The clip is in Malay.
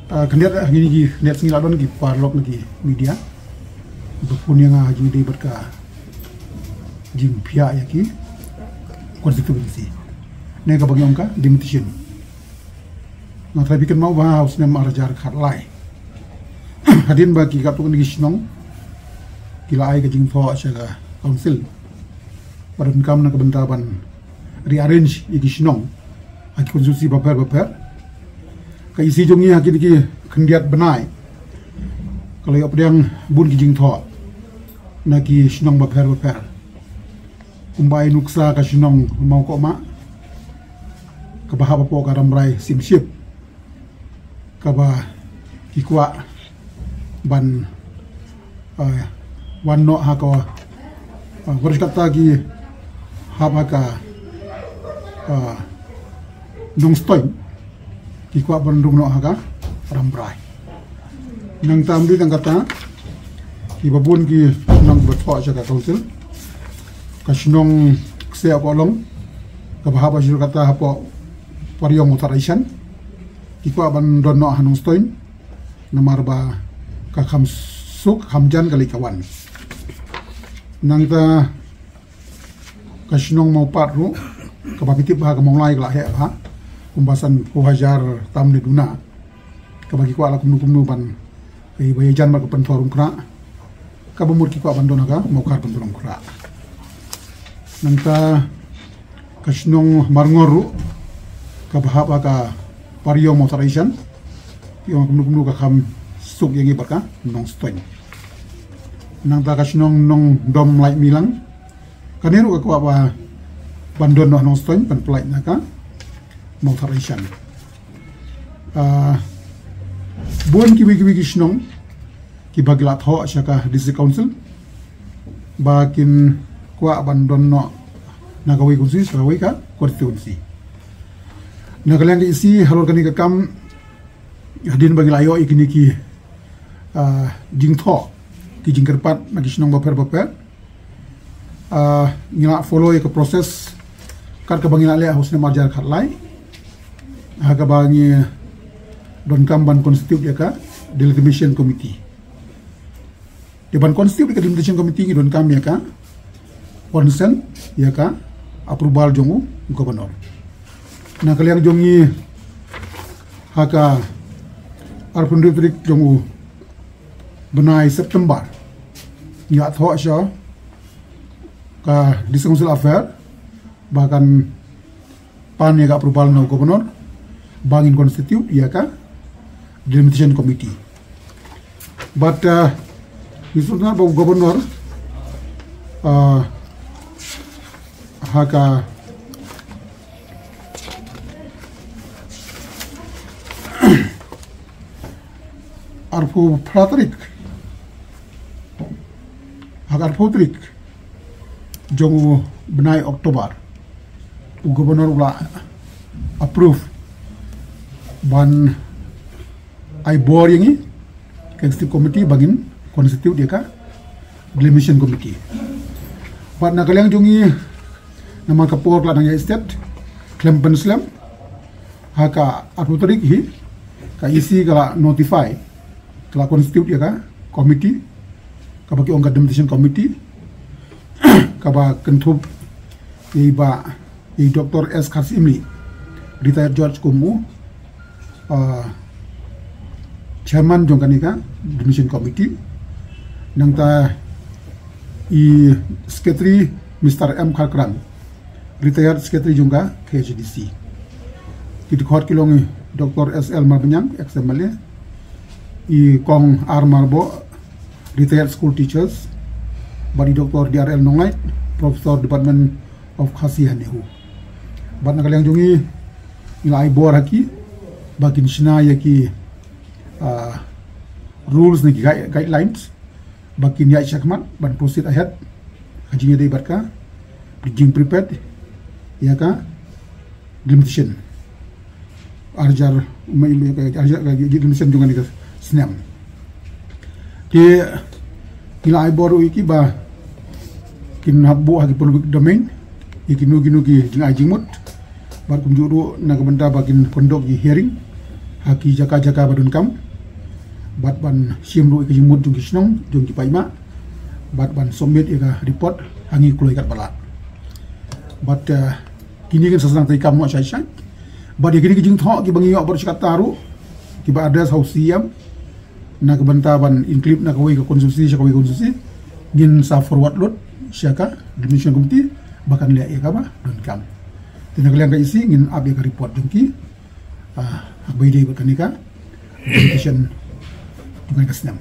Kendiat gini gi kendiat singiladon gi parlok lagi media berpun yang jing di berka jing pihak ya ki konstitusi ne ka bagi ongka limitation na tapi kan mau bah harus nem arjar khat lai hadin bagi katu ni gisnong kila ai ka jing tho acha council padun kam na ka bentaban rearrange i gisnong aki konstitusi baper kai isi jongi haki ki kendiat benai kalau apa yang bun ki jing tho na ki shinong baper kumbai nuksa ka shinong mau ko ma ka bahaba po ka ramrai simship ka ba ki kwa ban wan no ha ko harus kata ki haba ka nong stoy ikwa bandung no haga rambrai nang tamri tang kata ibabun ki nang betho jaga council kasnong se apolong ka bahaba jur kata hapo pariong authorization ikwa bandon no hanung stoin namar ba ka kham suk khamjan kali kawan nang ta kasnong mau patru ka babitip ha ka monglai kala he ha pembahasan puhajar tam de duna kabagi ko ala kumnu ban ei bayajan ma ko pentorum kra ka bumur ki ko bandona ka mau kar pentorum kra nangta kasnong marngoru ka bahaba ka pariyo motorization yo kumnu ka kham suk yangi baka nong stoin nangta kasnong nong dom lai milang kaneru ka ko ba bandon no nong stoin pan plai naka motorization buon kiwi kisnong ki baglat ho syaka district council bakin kwa bandon no nagawi kunsi sagawi ka konstitusi nagalang isi halor kani kam hadin bagi layo ikini ki jing tho ki jing kerpat na kisnong baper ngila follow ke proses kar ka bangina le husne marjar khatlai haga bangi don kamban konstitut ya ka delegation committee deban konstitut ka delegation committee don kam ya ka consent ya ka approval jongu gubernur na kalian jongi haka arpundutrik jongu benai September ya tho sha ka discouncil affair bahkan pan ya ka approval no gubernur bangin konstitut ya ka delimitation committee but isutna ba gubernur haka arfu pratrik haka arfutrik jongu benai Oktober gubernur ula approve ban ai bor yangi executive committee bagin konstitut dia ka delimitation committee pat na kalyang jongi nama kapor la nang estate klem penslam haka aturik hi ka isi kala notify kala konstitut dia ka committee ka bagi ongga delimitation committee ka ba kentup iba Dr. S. Karsimli retired George Kumu chairman jongkanika delimitation committee nangta secretary Mr. M. Kharkran retired secretary jongka KHDC kita khot kilong Dr. S. L. Marbanyang XMLA kong R. Marbo retired school teachers badi Dr. DRL Nongait Professor Department of Khasi Hanehu bat nakalang jongi nilai bor haki bakin shina yaki rules ni guidelines bakin ya chakmat ban proceed ahead hajinya dei barka being prepared ya ka delimitation arjar delimitation jungan ni snam ke nilai bor iki ba kin habbu hagi public domain ikinu ki jing ajimut bar kumjuru na kabenda bakin pondok di hearing haki jaka badun kam bat ban simru ke jimut jung kisnong jung kipaima bat ban somit ika report hangi kuloi kat bala bat kini kan sasang tai kam mo sai bat kini jing thok ki bangi yo bar sikat taru ki ba address house siam na ke bantaban include na kawai ke konsumsi gin sa forward load siaka dimension kumti bahkan lihat ya kaba don kam tina kalian ka isi ngin up ya report jengki akbai dei berkanika education dengan kesenam.